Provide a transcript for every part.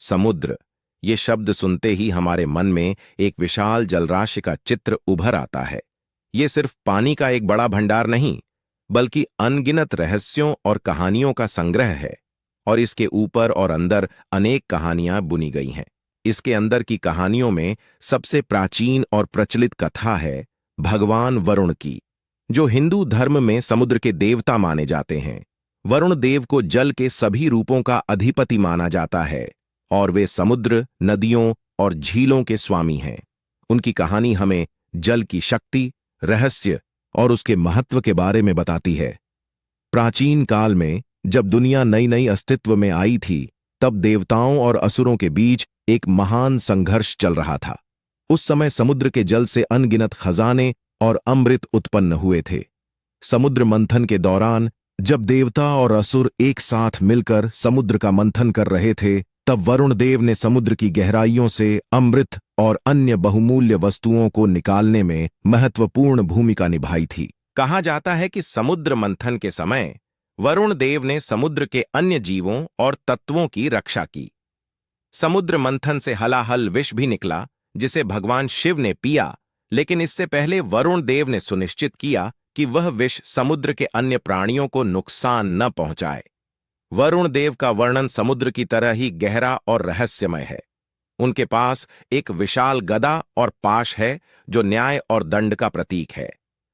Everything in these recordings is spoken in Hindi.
समुद्र, ये शब्द सुनते ही हमारे मन में एक विशाल जलराशि का चित्र उभर आता है। ये सिर्फ पानी का एक बड़ा भंडार नहीं, बल्कि अनगिनत रहस्यों और कहानियों का संग्रह है। और इसके ऊपर और अंदर अनेक कहानियां बुनी गई हैं। इसके अंदर की कहानियों में सबसे प्राचीन और प्रचलित कथा है भगवान वरुण की, जो हिंदू धर्म में समुद्र के देवता माने जाते हैं। वरुण देव को जल के सभी रूपों का अधिपति माना जाता है और वे समुद्र, नदियों और झीलों के स्वामी हैं। उनकी कहानी हमें जल की शक्ति, रहस्य और उसके महत्व के बारे में बताती है। प्राचीन काल में जब दुनिया नई नई अस्तित्व में आई थी, तब देवताओं और असुरों के बीच एक महान संघर्ष चल रहा था। उस समय समुद्र के जल से अनगिनत खजाने और अमृत उत्पन्न हुए थे। समुद्र मंथन के दौरान जब देवता और असुर एक साथ मिलकर समुद्र का मंथन कर रहे थे, तब वरुण देव ने समुद्र की गहराइयों से अमृत और अन्य बहुमूल्य वस्तुओं को निकालने में महत्वपूर्ण भूमिका निभाई थी। कहा जाता है कि समुद्र मंथन के समय वरुण देव ने समुद्र के अन्य जीवों और तत्वों की रक्षा की। समुद्र मंथन से हलाहल विष भी निकला, जिसे भगवान शिव ने पिया, लेकिन इससे पहले वरुण देव ने सुनिश्चित किया कि वह विष समुद्र के अन्य प्राणियों को नुकसान न पहुंचाए। वरुण देव का वर्णन समुद्र की तरह ही गहरा और रहस्यमय है। उनके पास एक विशाल गदा और पाश है, जो न्याय और दंड का प्रतीक है।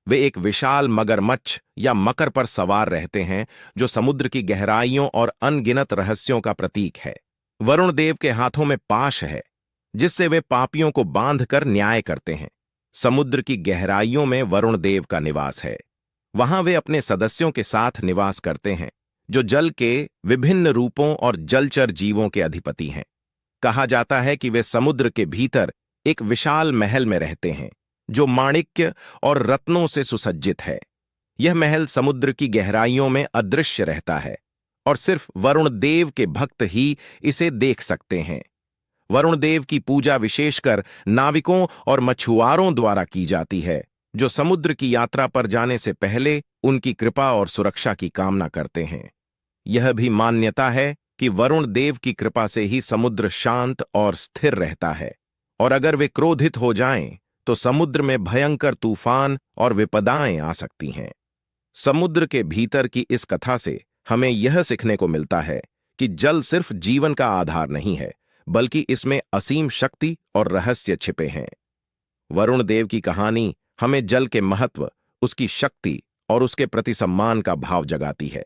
वे एक विशाल मगरमच्छ या मकर पर सवार रहते हैं, जो समुद्र की गहराइयों और अनगिनत रहस्यों का प्रतीक है। वरुण देव के हाथों में पाश है, जिससे वे पापियों को बांधकर न्याय करते हैं। समुद्र की गहराइयों में वरुण देव का निवास है। वहां वे अपने सदस्यों के साथ निवास करते हैं, जो जल के विभिन्न रूपों और जलचर जीवों के अधिपति हैं। कहा जाता है कि वे समुद्र के भीतर एक विशाल महल में रहते हैं, जो माणिक्य और रत्नों से सुसज्जित है। यह महल समुद्र की गहराइयों में अदृश्य रहता है और सिर्फ वरुण देव के भक्त ही इसे देख सकते हैं। वरुण देव की पूजा विशेषकर नाविकों और मछुआरों द्वारा की जाती है, जो समुद्र की यात्रा पर जाने से पहले उनकी कृपा और सुरक्षा की कामना करते हैं। यह भी मान्यता है कि वरुण देव की कृपा से ही समुद्र शांत और स्थिर रहता है, और अगर वे क्रोधित हो जाएं, तो समुद्र में भयंकर तूफान और विपदाएं आ सकती हैं। समुद्र के भीतर की इस कथा से हमें यह सीखने को मिलता है कि जल सिर्फ जीवन का आधार नहीं है, बल्कि इसमें असीम शक्ति और रहस्य छिपे हैं। वरुण देव की कहानी हमें जल के महत्व, उसकी शक्ति और उसके प्रति सम्मान का भाव जगाती है।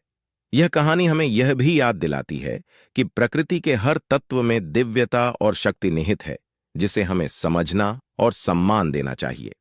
यह कहानी हमें यह भी याद दिलाती है कि प्रकृति के हर तत्व में दिव्यता और शक्ति निहित है, जिसे हमें समझना और सम्मान देना चाहिए।